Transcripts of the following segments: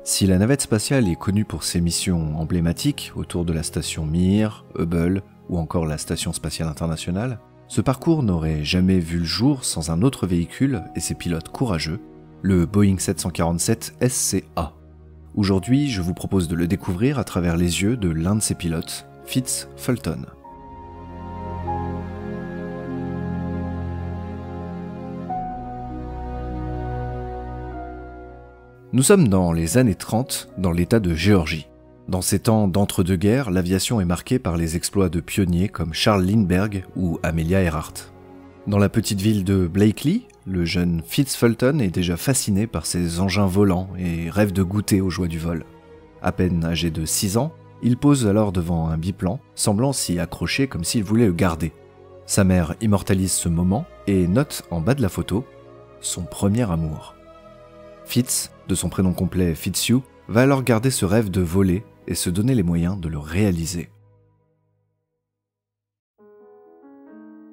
Si la navette spatiale est connue pour ses missions emblématiques autour de la station Mir, Hubble ou encore la Station spatiale internationale, ce parcours n'aurait jamais vu le jour sans un autre véhicule et ses pilotes courageux, le Boeing 747 SCA. Aujourd'hui, je vous propose de le découvrir à travers les yeux de l'un de ses pilotes, Fitz Fulton. Nous sommes dans les années 30, dans l'État de Géorgie. Dans ces temps d'entre-deux-guerres, l'aviation est marquée par les exploits de pionniers comme Charles Lindbergh ou Amelia Earhart. Dans la petite ville de Blakely, le jeune Fitz Fulton est déjà fasciné par ces engins volants et rêve de goûter aux joies du vol. À peine âgé de 6 ans, il pose alors devant un biplan, semblant s'y accrocher comme s'il voulait le garder. Sa mère immortalise ce moment et note en bas de la photo son premier amour. Fitz, de son prénom complet Fitzhugh, va alors garder ce rêve de voler et se donner les moyens de le réaliser.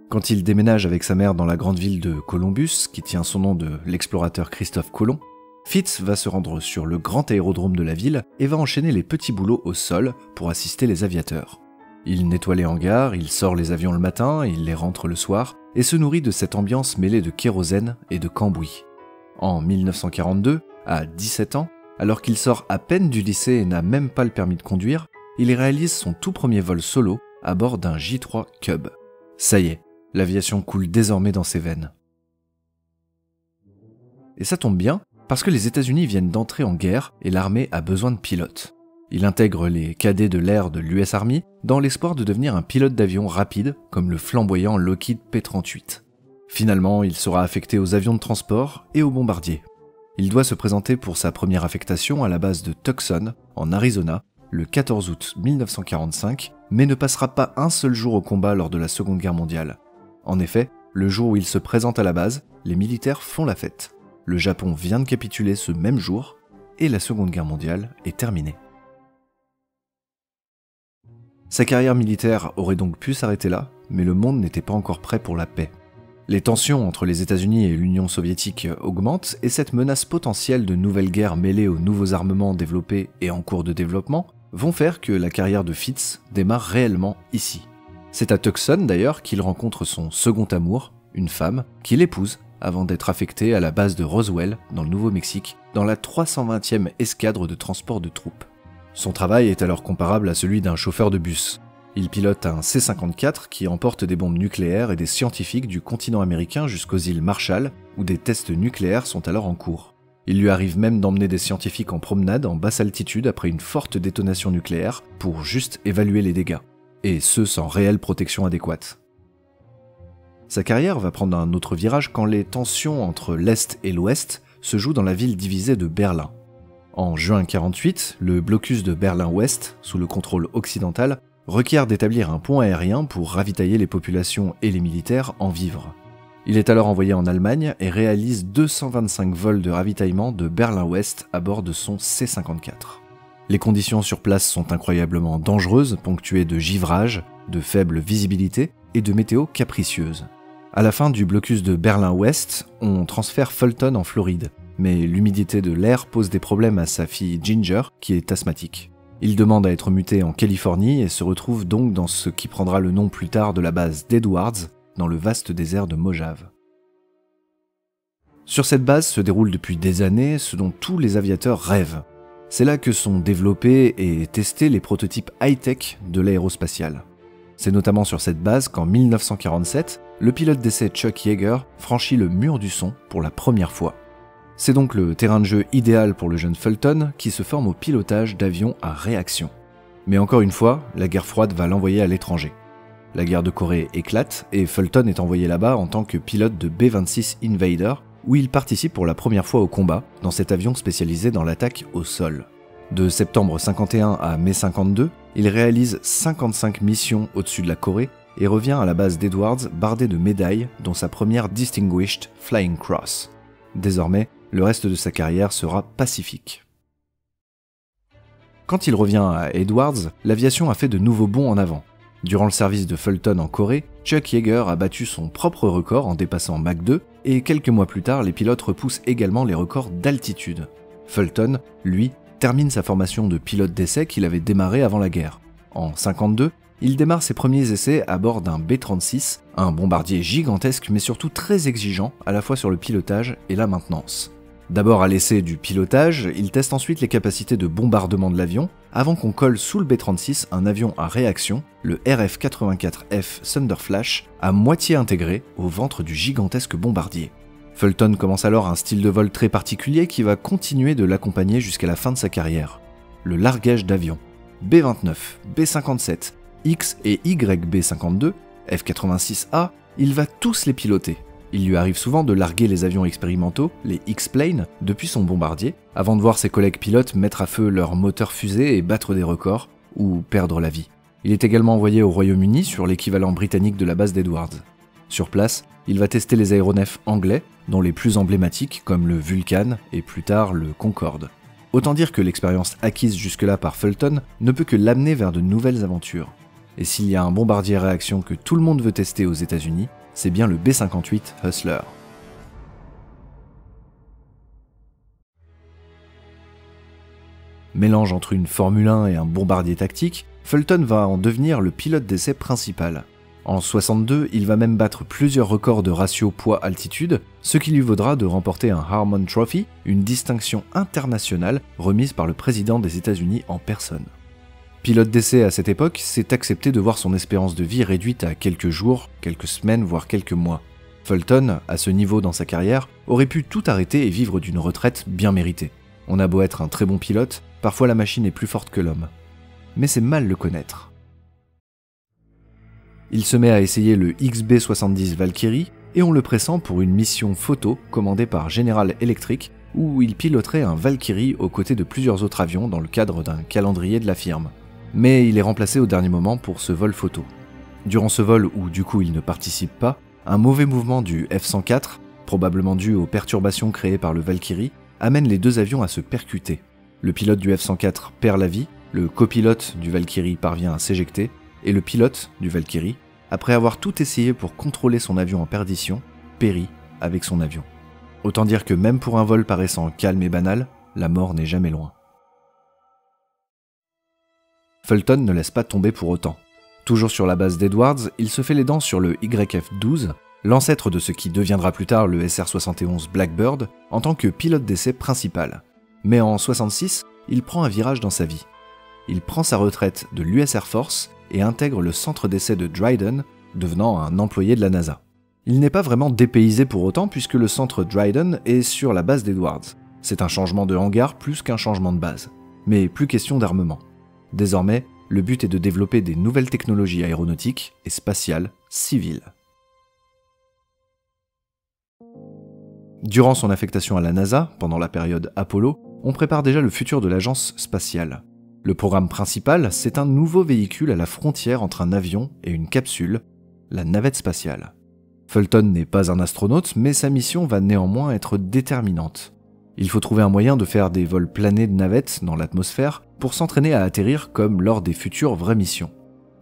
Quand il déménage avec sa mère dans la grande ville de Columbus, qui tient son nom de l'explorateur Christophe Colomb, Fitz va se rendre sur le grand aérodrome de la ville et va enchaîner les petits boulots au sol pour assister les aviateurs. Il nettoie les hangars, il sort les avions le matin, il les rentre le soir et se nourrit de cette ambiance mêlée de kérosène et de cambouis. En 1942, à 17 ans, alors qu'il sort à peine du lycée et n'a même pas le permis de conduire, il réalise son tout premier vol solo à bord d'un J-3 Cub. Ça y est, l'aviation coule désormais dans ses veines. Et ça tombe bien, parce que les États-Unis viennent d'entrer en guerre et l'armée a besoin de pilotes. Il intègre les cadets de l'air de l'US Army dans l'espoir de devenir un pilote d'avion rapide comme le flamboyant Lockheed P-38. Finalement, il sera affecté aux avions de transport et aux bombardiers. Il doit se présenter pour sa première affectation à la base de Tucson, en Arizona, le 14 août 1945, mais ne passera pas un seul jour au combat lors de la Seconde Guerre mondiale. En effet, le jour où il se présente à la base, les militaires font la fête. Le Japon vient de capituler ce même jour, et la Seconde Guerre mondiale est terminée. Sa carrière militaire aurait donc pu s'arrêter là, mais le monde n'était pas encore prêt pour la paix. Les tensions entre les États-Unis et l'Union soviétique augmentent et cette menace potentielle de nouvelles guerres mêlées aux nouveaux armements développés et en cours de développement vont faire que la carrière de Fitz démarre réellement ici. C'est à Tucson d'ailleurs qu'il rencontre son second amour, une femme, qu'il épouse avant d'être affecté à la base de Roswell dans le Nouveau-Mexique dans la 320e escadre de transport de troupes. Son travail est alors comparable à celui d'un chauffeur de bus. Il pilote un C-54 qui emporte des bombes nucléaires et des scientifiques du continent américain jusqu'aux îles Marshall, où des tests nucléaires sont alors en cours. Il lui arrive même d'emmener des scientifiques en promenade en basse altitude après une forte détonation nucléaire pour juste évaluer les dégâts, et ce sans réelle protection adéquate. Sa carrière va prendre un autre virage quand les tensions entre l'Est et l'Ouest se jouent dans la ville divisée de Berlin. En juin 1948, le blocus de Berlin-Ouest, sous le contrôle occidental, requiert d'établir un pont aérien pour ravitailler les populations et les militaires en vivres. Il est alors envoyé en Allemagne et réalise 225 vols de ravitaillement de Berlin-Ouest à bord de son C-54. Les conditions sur place sont incroyablement dangereuses, ponctuées de givrage, de faible visibilité et de météo capricieuse. À la fin du blocus de Berlin-Ouest, on transfère Fulton en Floride, mais l'humidité de l'air pose des problèmes à sa fille Ginger, qui est asthmatique. Il demande à être muté en Californie et se retrouve donc dans ce qui prendra le nom plus tard de la base d'Edwards, dans le vaste désert de Mojave. Sur cette base se déroule depuis des années ce dont tous les aviateurs rêvent. C'est là que sont développés et testés les prototypes high-tech de l'aérospatiale. C'est notamment sur cette base qu'en 1947, le pilote d'essai Chuck Yeager franchit le mur du son pour la première fois. C'est donc le terrain de jeu idéal pour le jeune Fulton qui se forme au pilotage d'avions à réaction. Mais encore une fois, la guerre froide va l'envoyer à l'étranger. La guerre de Corée éclate et Fulton est envoyé là-bas en tant que pilote de B-26 Invader, où il participe pour la première fois au combat dans cet avion spécialisé dans l'attaque au sol. De septembre 51 à mai 52, il réalise 55 missions au-dessus de la Corée et revient à la base d'Edwards bardé de médailles, dont sa première Distinguished Flying Cross. Désormais, le reste de sa carrière sera pacifique. Quand il revient à Edwards, l'aviation a fait de nouveaux bonds en avant. Durant le service de Fulton en Corée, Chuck Yeager a battu son propre record en dépassant Mach 2, et quelques mois plus tard, les pilotes repoussent également les records d'altitude. Fulton, lui, termine sa formation de pilote d'essai qu'il avait démarré avant la guerre. En 1952, il démarre ses premiers essais à bord d'un B-36, un bombardier gigantesque mais surtout très exigeant à la fois sur le pilotage et la maintenance. D'abord à l'essai du pilotage, il teste ensuite les capacités de bombardement de l'avion avant qu'on colle sous le B-36 un avion à réaction, le RF-84F Thunderflash, à moitié intégré au ventre du gigantesque bombardier. Fulton commence alors un style de vol très particulier qui va continuer de l'accompagner jusqu'à la fin de sa carrière. Le largage d'avions. B-29, B-57, X et YB-52, F-86A, il va tous les piloter. Il lui arrive souvent de larguer les avions expérimentaux, les X-Plane, depuis son bombardier, avant de voir ses collègues pilotes mettre à feu leurs moteurs fusées et battre des records, ou perdre la vie. Il est également envoyé au Royaume-Uni sur l'équivalent britannique de la base d'Edwards. Sur place, il va tester les aéronefs anglais, dont les plus emblématiques comme le Vulcan et plus tard le Concorde. Autant dire que l'expérience acquise jusque-là par Fulton ne peut que l'amener vers de nouvelles aventures. Et s'il y a un bombardier à réaction que tout le monde veut tester aux États-Unis, c'est bien le B-58 Hustler. Mélange entre une Formule 1 et un bombardier tactique, Fulton va en devenir le pilote d'essai principal. En 1962, il va même battre plusieurs records de ratio poids-altitude, ce qui lui vaudra de remporter un Harmon Trophy, une distinction internationale remise par le président des États-Unis en personne. Pilote d'essai à cette époque, c'est accepter de voir son espérance de vie réduite à quelques jours, quelques semaines, voire quelques mois. Fulton, à ce niveau dans sa carrière, aurait pu tout arrêter et vivre d'une retraite bien méritée. On a beau être un très bon pilote, parfois la machine est plus forte que l'homme. Mais c'est mal le connaître. Il se met à essayer le XB-70 Valkyrie et on le pressent pour une mission photo commandée par General Electric où il piloterait un Valkyrie aux côtés de plusieurs autres avions dans le cadre d'un calendrier de la firme. Mais il est remplacé au dernier moment pour ce vol photo. Durant ce vol où du coup il ne participe pas, un mauvais mouvement du F-104, probablement dû aux perturbations créées par le Valkyrie, amène les deux avions à se percuter. Le pilote du F-104 perd la vie, le copilote du Valkyrie parvient à s'éjecter, et le pilote du Valkyrie, après avoir tout essayé pour contrôler son avion en perdition, périt avec son avion. Autant dire que même pour un vol paraissant calme et banal, la mort n'est jamais loin. Fulton ne laisse pas tomber pour autant. Toujours sur la base d'Edwards, il se fait les dents sur le YF-12, l'ancêtre de ce qui deviendra plus tard le SR-71 Blackbird, en tant que pilote d'essai principal. Mais en 1966, il prend un virage dans sa vie. Il prend sa retraite de l'US Air Force et intègre le centre d'essai de Dryden, devenant un employé de la NASA. Il n'est pas vraiment dépaysé pour autant puisque le centre Dryden est sur la base d'Edwards. C'est un changement de hangar plus qu'un changement de base. Mais plus question d'armement. Désormais, le but est de développer des nouvelles technologies aéronautiques et spatiales civiles. Durant son affectation à la NASA, pendant la période Apollo, on prépare déjà le futur de l'agence spatiale. Le programme principal, c'est un nouveau véhicule à la frontière entre un avion et une capsule, la navette spatiale. Fulton n'est pas un astronaute, mais sa mission va néanmoins être déterminante. Il faut trouver un moyen de faire des vols planés de navettes dans l'atmosphère pour s'entraîner à atterrir comme lors des futures vraies missions.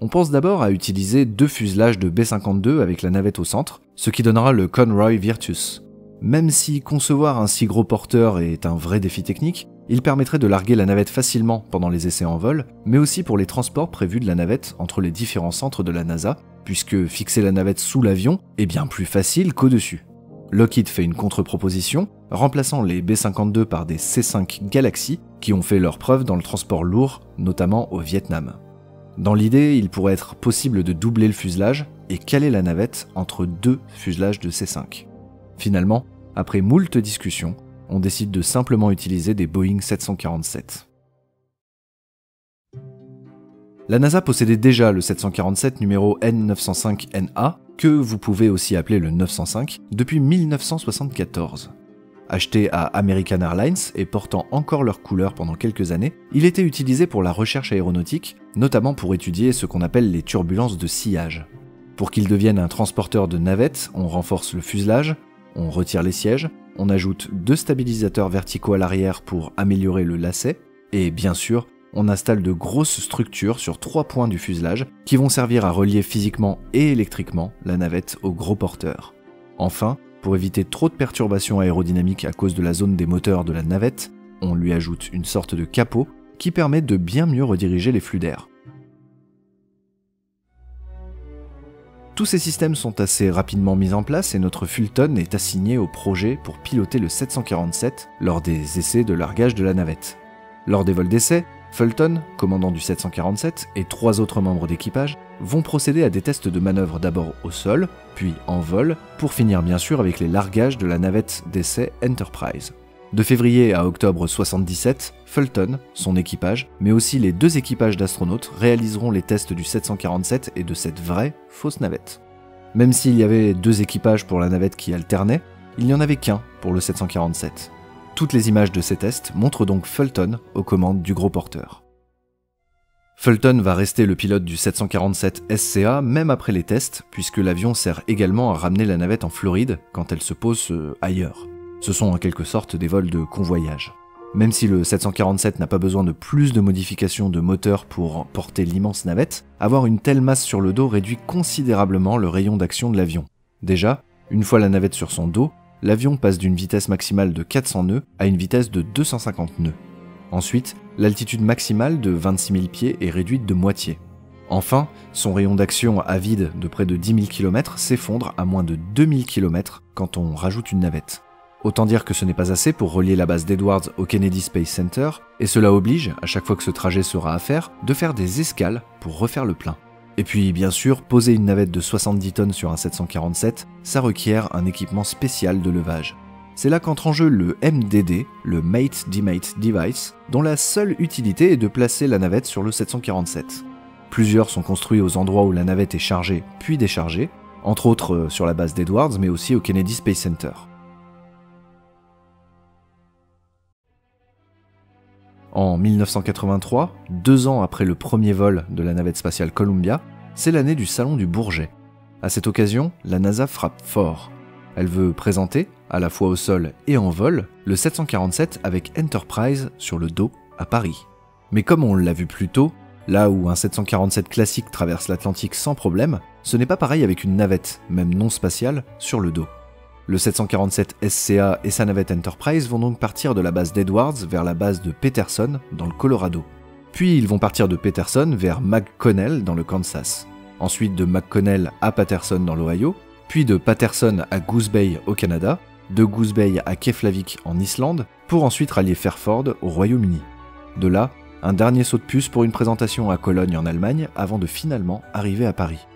On pense d'abord à utiliser 2 fuselages de B-52 avec la navette au centre, ce qui donnera le Conroy Virtus. Même si concevoir un si gros porteur est un vrai défi technique, il permettrait de larguer la navette facilement pendant les essais en vol, mais aussi pour les transports prévus de la navette entre les différents centres de la NASA, puisque fixer la navette sous l'avion est bien plus facile qu'au-dessus. Lockheed fait une contre-proposition, remplaçant les B-52 par des C-5 Galaxy qui ont fait leurs preuves dans le transport lourd, notamment au Vietnam. Dans l'idée, il pourrait être possible de doubler le fuselage et caler la navette entre 2 fuselages de C-5. Finalement, après moult discussions, on décide de simplement utiliser des Boeing 747. La NASA possédait déjà le 747 numéro N905NA, que vous pouvez aussi appeler le 905, depuis 1974. Acheté à American Airlines et portant encore leur couleur pendant quelques années, il était utilisé pour la recherche aéronautique, notamment pour étudier ce qu'on appelle les turbulences de sillage. Pour qu'il devienne un transporteur de navettes, on renforce le fuselage, on retire les sièges, on ajoute 2 stabilisateurs verticaux à l'arrière pour améliorer le lacet, et bien sûr, on installe de grosses structures sur 3 points du fuselage qui vont servir à relier physiquement et électriquement la navette au gros porteur. Enfin, pour éviter trop de perturbations aérodynamiques à cause de la zone des moteurs de la navette, On lui ajoute une sorte de capot qui permet de bien mieux rediriger les flux d'air. Tous ces systèmes sont assez rapidement mis en place et notre Fulton est assigné au projet pour piloter le 747 lors des essais de largage de la navette. Lors des vols d'essai, Fulton, commandant du 747, et 3 autres membres d'équipage vont procéder à des tests de manœuvre d'abord au sol, puis en vol, pour finir bien sûr avec les largages de la navette d'essai Enterprise. De février à octobre 77, Fulton, son équipage, mais aussi les 2 équipages d'astronautes réaliseront les tests du 747 et de cette vraie fausse navette. Même s'il y avait 2 équipages pour la navette qui alternaient, il n'y en avait qu'un pour le 747. Toutes les images de ces tests montrent donc Fulton aux commandes du gros porteur. Fulton va rester le pilote du 747 SCA même après les tests, puisque l'avion sert également à ramener la navette en Floride quand elle se pose ailleurs. Ce sont en quelque sorte des vols de convoyage. Même si le 747 n'a pas besoin de plus de modifications de moteur pour porter l'immense navette, avoir une telle masse sur le dos réduit considérablement le rayon d'action de l'avion. Déjà, une fois la navette sur son dos, l'avion passe d'une vitesse maximale de 400 nœuds à une vitesse de 250 nœuds. Ensuite, l'altitude maximale de 26 000 pieds est réduite de moitié. Enfin, son rayon d'action à vide de près de 10 000 km s'effondre à moins de 2000 km quand on rajoute une navette. Autant dire que ce n'est pas assez pour relier la base d'Edwards au Kennedy Space Center, et cela oblige, à chaque fois que ce trajet sera à faire, de faire des escales pour refaire le plein. Et puis, bien sûr, poser une navette de 70 tonnes sur un 747, ça requiert un équipement spécial de levage. C'est là qu'entre en jeu le MDD, le Mate-Demate Device, dont la seule utilité est de placer la navette sur le 747. Plusieurs sont construits aux endroits où la navette est chargée puis déchargée, entre autres sur la base d'Edwards, mais aussi au Kennedy Space Center. En 1983, 2 ans après le premier vol de la navette spatiale Columbia, c'est l'année du Salon du Bourget. À cette occasion, la NASA frappe fort. Elle veut présenter, à la fois au sol et en vol, le 747 avec Enterprise sur le dos à Paris. Mais comme on l'a vu plus tôt, là où un 747 classique traverse l'Atlantique sans problème, ce n'est pas pareil avec une navette, même non spatiale, sur le dos. Le 747 SCA et sa navette Enterprise vont donc partir de la base d'Edwards vers la base de Peterson, dans le Colorado. Puis ils vont partir de Peterson vers McConnell, dans le Kansas. Ensuite de McConnell à Patterson, dans l'Ohio. Puis de Patterson à Goose Bay, au Canada. De Goose Bay à Keflavik, en Islande, pour ensuite rallier Fairford, au Royaume-Uni. De là, un dernier saut de puce pour une présentation à Cologne, en Allemagne, avant de finalement arriver à Paris.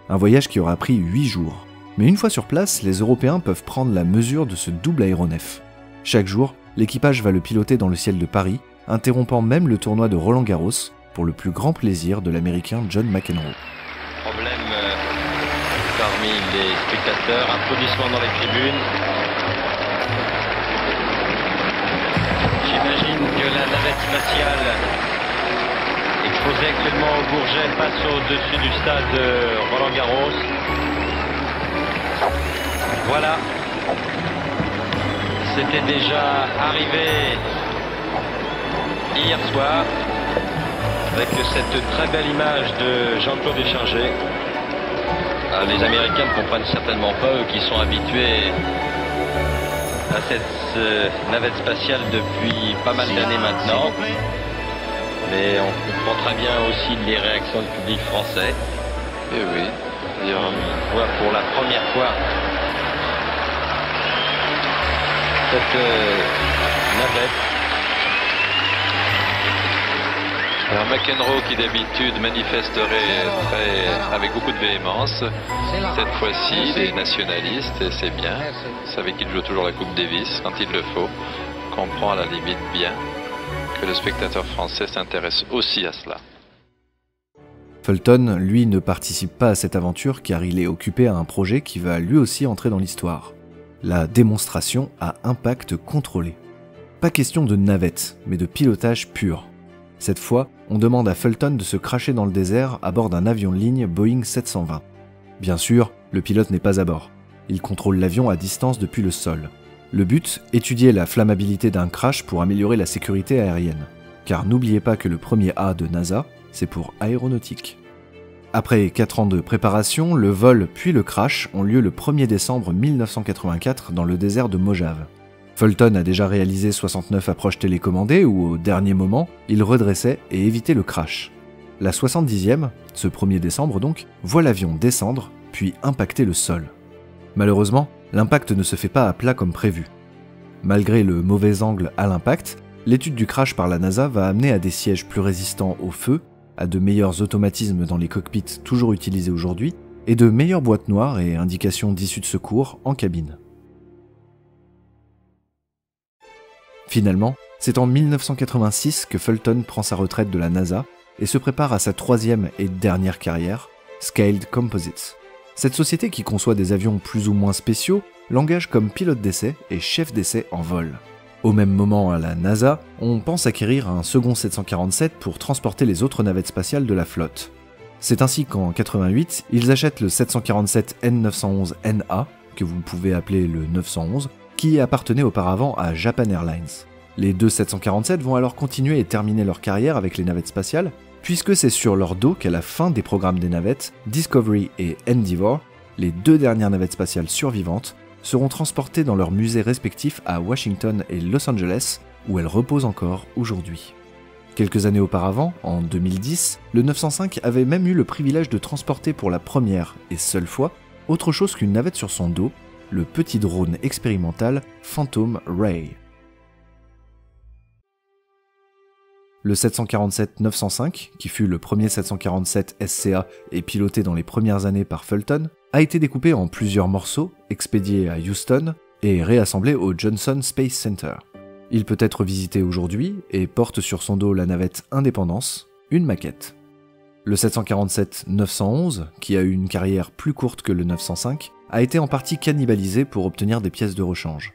Un voyage qui aura pris 8 jours. Mais une fois sur place, les Européens peuvent prendre la mesure de ce double aéronef. Chaque jour, l'équipage va le piloter dans le ciel de Paris, interrompant même le tournoi de Roland-Garros pour le plus grand plaisir de l'Américain John McEnroe. Problème parmi les spectateurs, applaudissements dans les tribunes. J'imagine que la navette spatiale exposée actuellement au Bourget passe au-dessus du stade Roland-Garros. Voilà, c'était déjà arrivé hier soir avec cette très belle image de Jean-Claude Deschargers. Les Américains ne comprennent certainement pas, eux qui sont habitués à cette navette spatiale depuis pas mal d'années maintenant. Mais on comprend très bien aussi les réactions du public français. Et oui, on voit pour la première fois cette navette. Alors McEnroe, qui d'habitude manifesterait avec beaucoup de véhémence, cette fois-ci il est nationaliste et c'est bien. Vous savez qu'il joue toujours la Coupe Davis quand il le faut. Comprend à la limite bien que le spectateur français s'intéresse aussi à cela. Fulton, lui, ne participe pas à cette aventure car il est occupé à un projet qui va lui aussi entrer dans l'histoire. La démonstration à impact contrôlé. Pas question de navette, mais de pilotage pur. Cette fois, on demande à Fulton de se cracher dans le désert à bord d'un avion de ligne Boeing 720. Bien sûr, le pilote n'est pas à bord. Il contrôle l'avion à distance depuis le sol. Le but, étudier la flammabilité d'un crash pour améliorer la sécurité aérienne. Car n'oubliez pas que le premier A de NASA, c'est pour aéronautique. Après 4 ans de préparation, le vol puis le crash ont lieu le 1er décembre 1984 dans le désert de Mojave. Fulton a déjà réalisé 69 approches télécommandées où, au dernier moment, il redressait et évitait le crash. La 70e, ce 1er décembre donc, voit l'avion descendre, puis impacter le sol. Malheureusement, l'impact ne se fait pas à plat comme prévu. Malgré le mauvais angle à l'impact, l'étude du crash par la NASA va amener à des sièges plus résistants au feu, à de meilleurs automatismes dans les cockpits toujours utilisés aujourd'hui, et de meilleures boîtes noires et indications d'issue de secours en cabine. Finalement, c'est en 1986 que Fulton prend sa retraite de la NASA et se prépare à sa 3e et dernière carrière, Scaled Composites. Cette société qui conçoit des avions plus ou moins spéciaux l'engage comme pilote d'essai et chef d'essai en vol. Au même moment à la NASA, on pense acquérir un second 747 pour transporter les autres navettes spatiales de la flotte. C'est ainsi qu'en 88, ils achètent le 747 N911NA, que vous pouvez appeler le 911, qui appartenait auparavant à Japan Airlines. Les deux 747 vont alors continuer et terminer leur carrière avec les navettes spatiales, puisque c'est sur leur dos qu'à la fin des programmes des navettes, Discovery et Endeavour, les deux dernières navettes spatiales survivantes, seront transportées dans leurs musées respectifs à Washington et Los Angeles, où elles reposent encore aujourd'hui. Quelques années auparavant, en 2010, le 905 avait même eu le privilège de transporter pour la première et seule fois autre chose qu'une navette sur son dos, le petit drone expérimental Phantom Ray. Le 747-905, qui fut le premier 747 SCA et piloté dans les premières années par Fulton, a été découpé en plusieurs morceaux, expédié à Houston et réassemblé au Johnson Space Center. Il peut être visité aujourd'hui et porte sur son dos la navette Indépendance, une maquette. Le 747-911, qui a eu une carrière plus courte que le 905, a été en partie cannibalisé pour obtenir des pièces de rechange.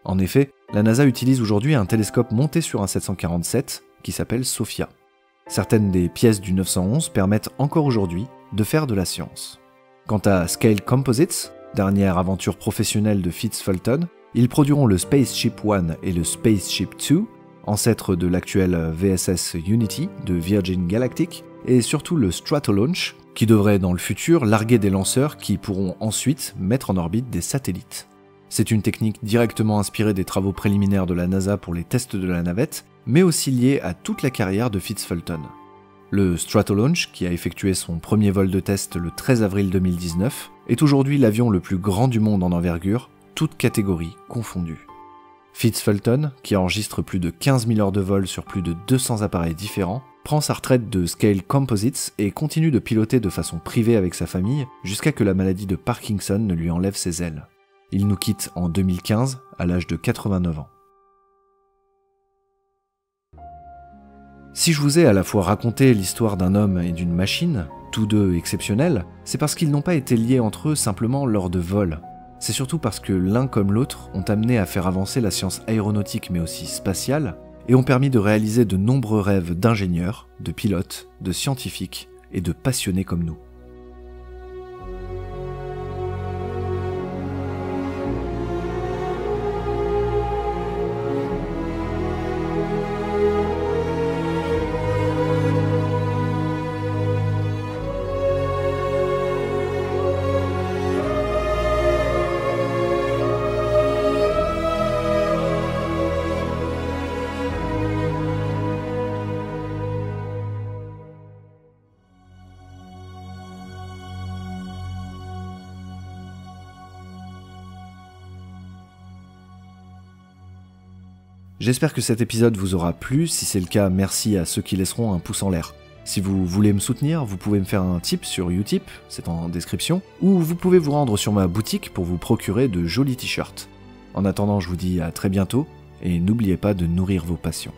En effet, la NASA utilise aujourd'hui un télescope monté sur un 747 qui s'appelle SOFIA. Certaines des pièces du 911 permettent encore aujourd'hui de faire de la science. Quant à Scaled Composites, dernière aventure professionnelle de Fitz Fulton, ils produiront le Spaceship One et le Spaceship Two, ancêtres de l'actuel VSS Unity de Virgin Galactic, et surtout le Stratolaunch, qui devrait dans le futur larguer des lanceurs qui pourront ensuite mettre en orbite des satellites. C'est une technique directement inspirée des travaux préliminaires de la NASA pour les tests de la navette, mais aussi liée à toute la carrière de Fitz Fulton. Le Stratolaunch, qui a effectué son premier vol de test le 13 avril 2019, est aujourd'hui l'avion le plus grand du monde en envergure, toutes catégories confondues. Fitz Fulton, qui enregistre plus de 15 000 heures de vol sur plus de 200 appareils différents, prend sa retraite de Scaled Composites et continue de piloter de façon privée avec sa famille jusqu'à que la maladie de Parkinson ne lui enlève ses ailes. Il nous quitte en 2015 à l'âge de 89 ans. Si je vous ai à la fois raconté l'histoire d'un homme et d'une machine, tous deux exceptionnels, c'est parce qu'ils n'ont pas été liés entre eux simplement lors de vols. C'est surtout parce que l'un comme l'autre ont amené à faire avancer la science aéronautique mais aussi spatiale, et ont permis de réaliser de nombreux rêves d'ingénieurs, de pilotes, de scientifiques et de passionnés comme nous. J'espère que cet épisode vous aura plu, si c'est le cas, merci à ceux qui laisseront un pouce en l'air. Si vous voulez me soutenir, vous pouvez me faire un tip sur Utip, c'est en description, ou vous pouvez vous rendre sur ma boutique pour vous procurer de jolis t-shirts. En attendant, je vous dis à très bientôt, et n'oubliez pas de nourrir vos passions.